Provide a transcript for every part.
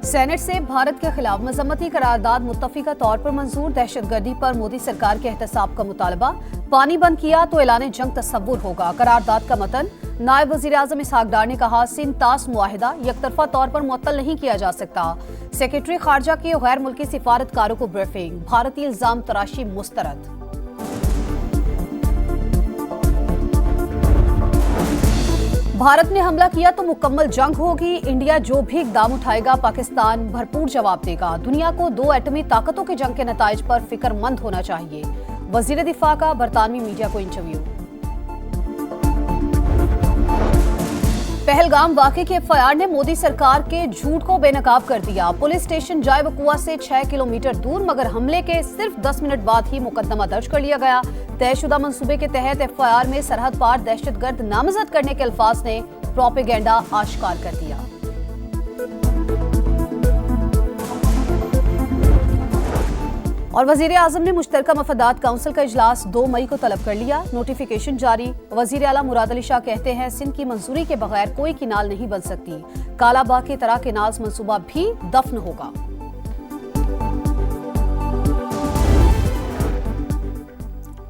Senate से भारत के खिलाफ मजम्मती करारदाद मुत्तफिका तौर पर मंजूर। दहशतगर्दी पर मोदी सरकार के एहतसाब का मुतालबा। पानी बंद किया तो ऐलान जंग तस्वुर होगा। करारदाद का मतन। नायब वजीर आजम इसहाक डार ने कहा, सिंध तास मुआहिदा यकतरफा तौर पर मुअत्तल नहीं किया जा सकता। सेक्रेटरी खारजा की गैर मुल्की सिफारतकारों को ब्रीफिंग। भारतीय इल्जाम तराशी मुस्तरद। भारत ने हमला किया तो मुकम्मल जंग होगी। इंडिया जो भी इकदाम उठाएगा पाकिस्तान भरपूर जवाब देगा। दुनिया को दो एटमी ताकतों के जंग के नताइज पर फिक्रमंद होना चाहिए। वजीर दिफा का बरतानवी मीडिया को इंटरव्यू। पहलगाम वाक़े के एफआईआर ने मोदी सरकार के झूठ को बेनकाब कर दिया। पुलिस स्टेशन जाय वकुआ से 6 किलोमीटर दूर, मगर हमले के सिर्फ 10 मिनट बाद ही मुकदमा दर्ज कर लिया गया। तयशुदा मंसूबे के तहत एफआईआर में सरहद पार दहशतगर्द नामजद करने के अल्फाज ने प्रोपेगेंडा आश्कार कर दिया। और वजीर आजम ने मुश्तरका मफादात काउंसिल का इजलास 2 मई को तलब कर लिया। नोटिफिकेशन जारी। वजीर आला मुराद अली शाह कहते हैं, सिंध की मंजूरी के बगैर कोई किनाल नहीं बन सकती। कालाबाग की तरह केनाल्स मंसूबा भी दफन होगा।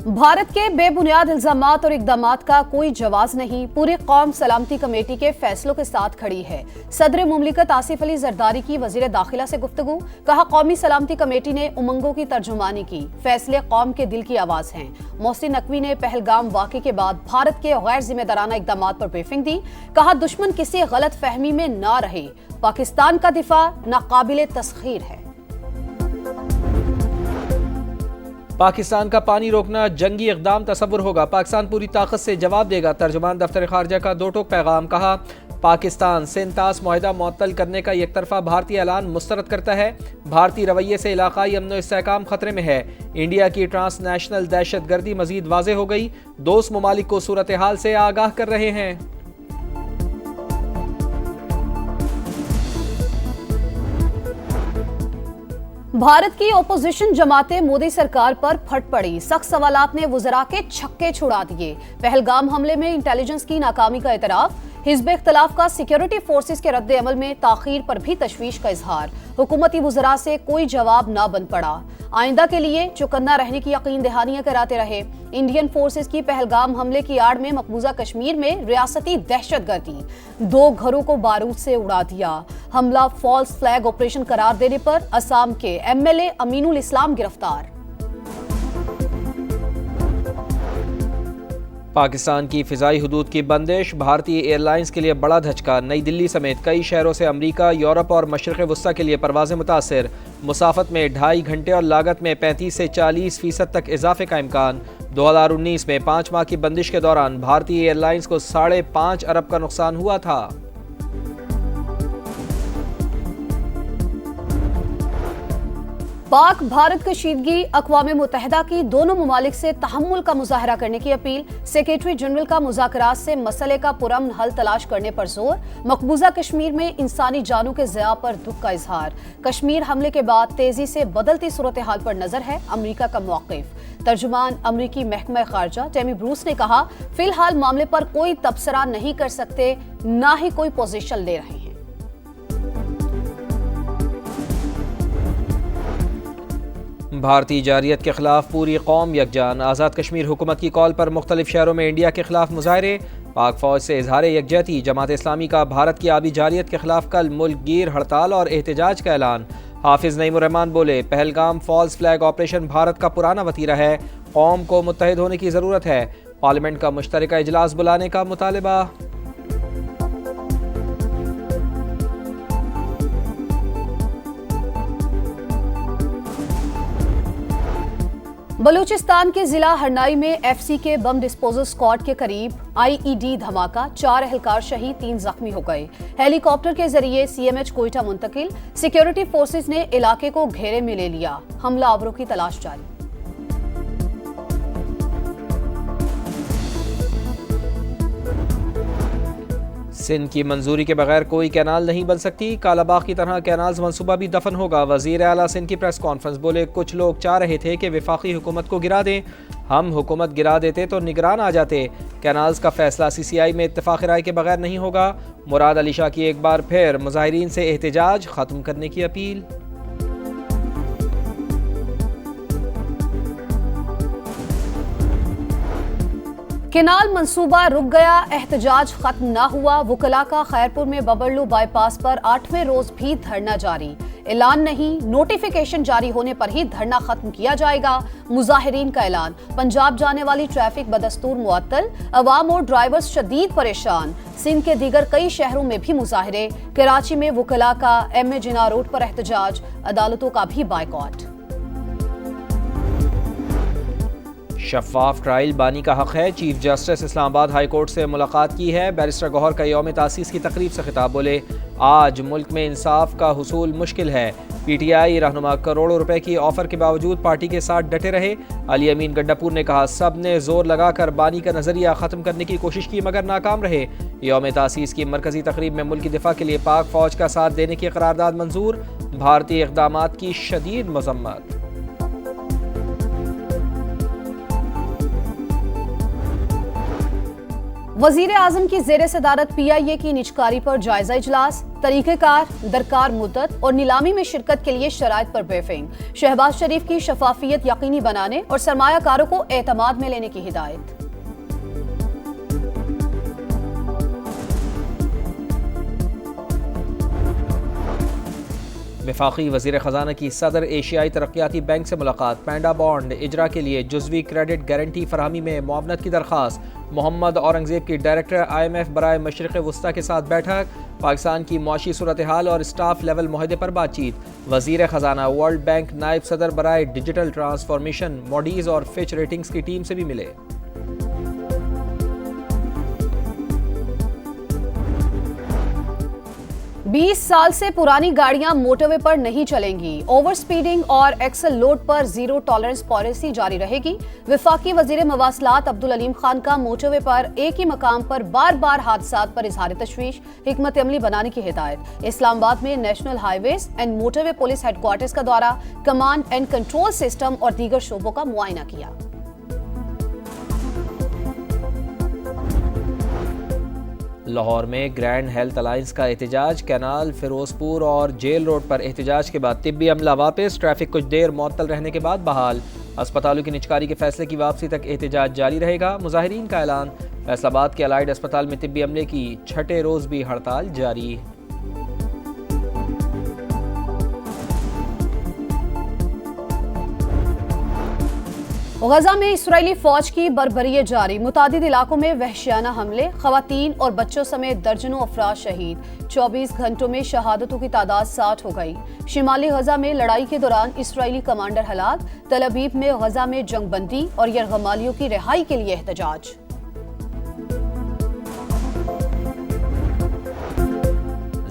भारत के बेबुनियाद इल्जामात और इकदामात का कोई जवाज नहीं। पूरी कौम सलामती कमेटी के फैसलों के साथ खड़ी है। सदर मुमलिकत आसिफ अली जरदारी की वजीर दाखिला से गुफ्तगू। कहा, कौमी सलामती कमेटी ने उमंगों की तर्जुमानी की। फैसले कौम के दिल की आवाज हैं। मोहसिन नकवी ने पहलगाम वाक़े के बाद भारत के गैर जिम्मेदाराना इकदामात पर ब्रीफिंग दी। कहा, दुश्मन किसी गलत फहमी में ना रहे। पाकिस्तान का दिफा नाकाबिले तस्खीर है। पाकिस्तान का पानी रोकना जंगी इक़दाम तस्वुर होगा। पाकिस्तान पूरी ताकत से जवाब देगा। तर्जुमान दफ्तर खारजा का 2 टोक पैगाम। कहा, पाकिस्तान सिंध तास मुआहिदा मुअत्तल करने का एकतरफा भारतीय ऐलान मुस्तरद करता है। भारतीय रवैये से इलाकाई अमन व इस्तेहकाम खतरे में है। इंडिया की ट्रांसनेशनल दहशतगर्दी मजीद वाज़ेह हो गई। दोस्त ममालिक को सूरत हाल से आगाह कर रहे हैं। भारत की ओपोजिशन जमातें मोदी सरकार पर फट पड़ी। सख्त सवालात ने वुज़रा के छक्के छुड़ा दिए। पहलगाम हमले में इंटेलिजेंस की नाकामी का एतराफ। हिज़्ब इख्तिलाफ का सिक्योरिटी फोर्सेस के रद्द अमल में ताखीर पर भी तशवीश का इजहार। हुकूमती वुज़रा से कोई जवाब ना बन पड़ा। आइंदा के लिए चौकन्ना रहने की यकीन दहानियां कराते रहे। इंडियन फोर्सेस की पहलगाम हमले की आड़ में मकबूजा कश्मीर में रियासती दहशतगर्दी। 2 घरों को बारूद से उड़ा दिया। हमला फॉल्स फ्लैग ऑपरेशन करार देने पर असम के एमएलए अमीनुल इस्लाम गिरफ्तार। पाकिस्तान की फ़िज़ाई हदूद की बंदिश भारतीय एयरलाइंस के लिए बड़ा धचका। नई दिल्ली समेत कई शहरों से अमरीका, यूरोप और मशरिक़ वस्ता के लिए परवाज़ें मुतासर। मुसाफत में 2.5 घंटे और लागत में 35 से 40% तक इजाफे का इम्कान। 2019 में 5 माह की बंदिश के दौरान भारतीय एयरलाइंस को 5.5 अरब का नुकसान हुआ था। पाक भारत कशीदगी। अक़वाम मुत्तहिदा की दोनों ममालिक से तहम्मुल का मुजाहरा करने की अपील। सेक्रेटरी जनरल का मुज़ाकरात से मसले का पुरअमन हल तलाश करने पर जोर। मकबूजा कश्मीर में इंसानी जानों के ज़िया पर दुख का इजहार। कश्मीर हमले के बाद तेजी से बदलती सूरत हाल पर नजर है अमरीका का मौक़िफ़। तर्जुमान अमरीकी महकमा खारजा टेमी ब्रूस ने कहा, फिलहाल मामले पर कोई तबसरा नहीं कर सकते, ना ही कोई पोजीशन ले रहे हैं। भारतीय जारियत के खिलाफ पूरी कौम यकजान। आज़ाद कश्मीर हुकूमत की कॉल पर मुख्तलिफ शहरों में इंडिया के खिलाफ मुजाहरे। पाक फौज से इजहार यकजहती। जमात इस्लामी का भारत की आबी जारियत के खिलाफ कल मुल्क गिर हड़ताल और एहतजाज का ऐलान। हाफिज नईमुर रहमान बोले, Pahalgam false flag operation Bharat का पुराना वतीरा है। कौम को मुत्तहिद होने की ज़रूरत है। पार्लियामेंट का मुश्तरका इजलास बुलाने का मुतालबा। बलूचिस्तान के जिला हरनाई में एफसी के बम डिस्पोजल स्क्वाड के करीब आईईडी धमाका। 4 एहलकार शहीद, 3 जख्मी हो गए। हेलीकॉप्टर के जरिए सीएमएच कोयटा मुंतकिल। सिक्योरिटी फोर्सेस ने इलाके को घेरे में ले लिया। हमला आवरों की तलाश जारी। सिंध की मंजूरी के बगैर कोई कैनाल नहीं बन सकती, कालाबाग की तरह कैनाल्स मंसूबा भी दफन होगा। वजीर आला सिंध की प्रेस कॉन्फ्रेंस, बोले कुछ लोग चाह रहे थे कि वफाकी हुकूमत को गिरा दें, हम हुकूमत गिरा देते तो निगरान आ जाते। कैनाल्स का फैसला CCI में इत्तेफाक राय के बगैर नहीं होगा। मुराद अली शाह की एक बार फिर मुजाहिरीन से एहतजाज खत्म करने की अपील। केनाल मंसूबा रुक गया, एहतजाज खत्म ना हुआ। वुकला का खैरपुर में बबरलू बाईपास पर 8वें रोज भी धरना जारी। ऐलान नहीं, नोटिफिकेशन जारी होने पर ही धरना खत्म किया जाएगा। मुजाहिरीन का ऐलान। पंजाब जाने वाली ट्रैफिक बदस्तूर मुअत्तल, अवाम और ड्राइवर्स शदीद परेशान। सिंध के दीगर कई शहरों में भी मुजाहिरे। कराची में वुकला का MA जिना रोड पर एहतजाज, अदालतों का भी बायकॉट। शफाफ ट्रायल बानी का हक है, chief justice Islamabad high court से मुलाकात की है। बैरिस्टर गौहर का यौम तासीस की तकरीब से खिताब, बोले आज मुल्क में इंसाफ का हुसूल मुश्किल है। PTI रहनुमा करोड़ों रुपए की ऑफर के बावजूद पार्टी के साथ डटे रहे। अली अमीन गड्डापुर ने कहा सब ने जोर लगाकर बानी का नजरिया खत्म करने की कोशिश की मगर नाकाम रहे। यौम तासीस की मरकजी तकरीब में मुल्क की दिफा के लिए पाक फौज का साथ देने की करारदाद मंजूर, भारतीय इक़दामात की शदीद मजम्मत। वजीर आजम की जेर सदारत PIA की निजकारी पर जायजा इजलास, तरीक़ेकार, दरकार मुद्दत और नीलामी में शिरकत के लिए शराइत पर ब्रीफिंग। शहबाज शरीफ की शफाफियत यकीनी बनाने और सरमायाकारों को एतमाद में लेने की हिदायत। वफाकी वज़ीर ख़जाना की सदर एशियाई तरक्याती बैंक से मुलाकात, पैंडा बॉन्ड इजरा के लिए जुज़वी क्रेडिट गारंटी फरहमी में मुआवनत की दरख्वास्त। मोहम्मद औरंगजेब की डायरेक्टर IMF बराए मशरिक़ वस्ता के साथ बैठक, पाकिस्तान की मुआशी सूरत हाल और स्टाफ लेवल मुआहदे पर बातचीत। वज़ीर ख़जाना वर्ल्ड बैंक नायब सदर बराए डिजिटल ट्रांसफॉर्मेशन मॉडीज़ और फिच रेटिंग्स की टीम से भी मिले। बीस साल से पुरानी गाड़ियां मोटरवे पर नहीं चलेंगी। ओवर स्पीडिंग और एक्सल लोड पर जीरो टॉलरेंस पॉलिसी जारी रहेगी। वफाकी वजीर मवासलात अब्दुल अलीम खान का मोटरवे पर एक ही मकाम पर बार बार हादसात पर इजहार तशवीश, हिकमत अमली बनाने की हिदायत। इस्लामाबाद में national highways and motorway police headquarters का दौरा, कमांड एंड कंट्रोल सिस्टम और दीगर शोबों का मुआयना किया। लाहौर में ग्रैंड हेल्थ अलायंस का एहतजाज, कैनाल, फिरोजपुर और जेल रोड पर एहतजाज के बाद तिब्बी अमला वापस, ट्रैफिक कुछ देर मुअत्तल रहने के बाद बहाल। अस्पतालों की निजकारी के फैसले की वापसी तक एहतजाज जारी रहेगा। मुजाहिरीन का ऐलान, फैसलाबाद के अलाइड अस्पताल में तिब्बी अमले की छठे रोज भी हड़ताल जारी। गजा में इस्राएली फौज की बर्बरियत जारी, मुतादिद इलाकों में वहशियाना हमले, खवातीन और बच्चों समेत दर्जनों अफराद शहीद। 24 घंटों में शहादतों की तादाद 60 हो गई। शिमाली गजा में लड़ाई के दौरान इस्राएली कमांडर हलाक, तल अबीब में गजा में जंगबंदी और यरगमालियों की रिहाई के लिए एहतजाज।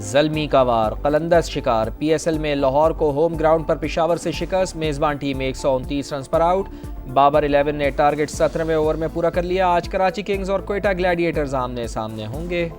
ज़ल्मी का वार, कलंदस शिकार, PSL में लाहौर को होम ग्राउंड पर पेशावर से शिकस्त, मेज़बान टीम 129 रन पर आउट। बाबर 11 ने टारगेट 17वें ओवर में पूरा कर लिया। आज कराची किंग्स और क्वेटा ग्लैडिएटर्स आमने सामने होंगे।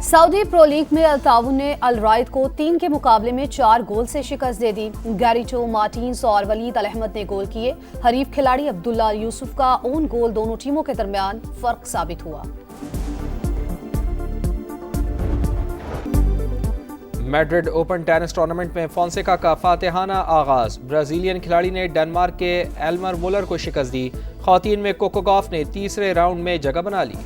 सऊदी प्रो लीग में अल ताउन ने अल राइद को 3 के मुकाबले में 4 गोल से शिकस्त दे दी। गैरिटो मार्टिन्स और वलीद अल अहमद ने गोल किए। हरीफ खिलाड़ी अब्दुल्ला यूसुफ का ओन गोल दोनों टीमों के दरमियान फर्क साबित हुआ। मैड्रिड ओपन टेनिस टूर्नामेंट में फोंसेका का फातेहाना आगाज, ब्राजीलियन खिलाड़ी ने डेनमार्क के एल्मर मुलर को शिकस्त दी। खवातीन में कोको गॉफ ने तीसरे राउंड में जगह बना ली।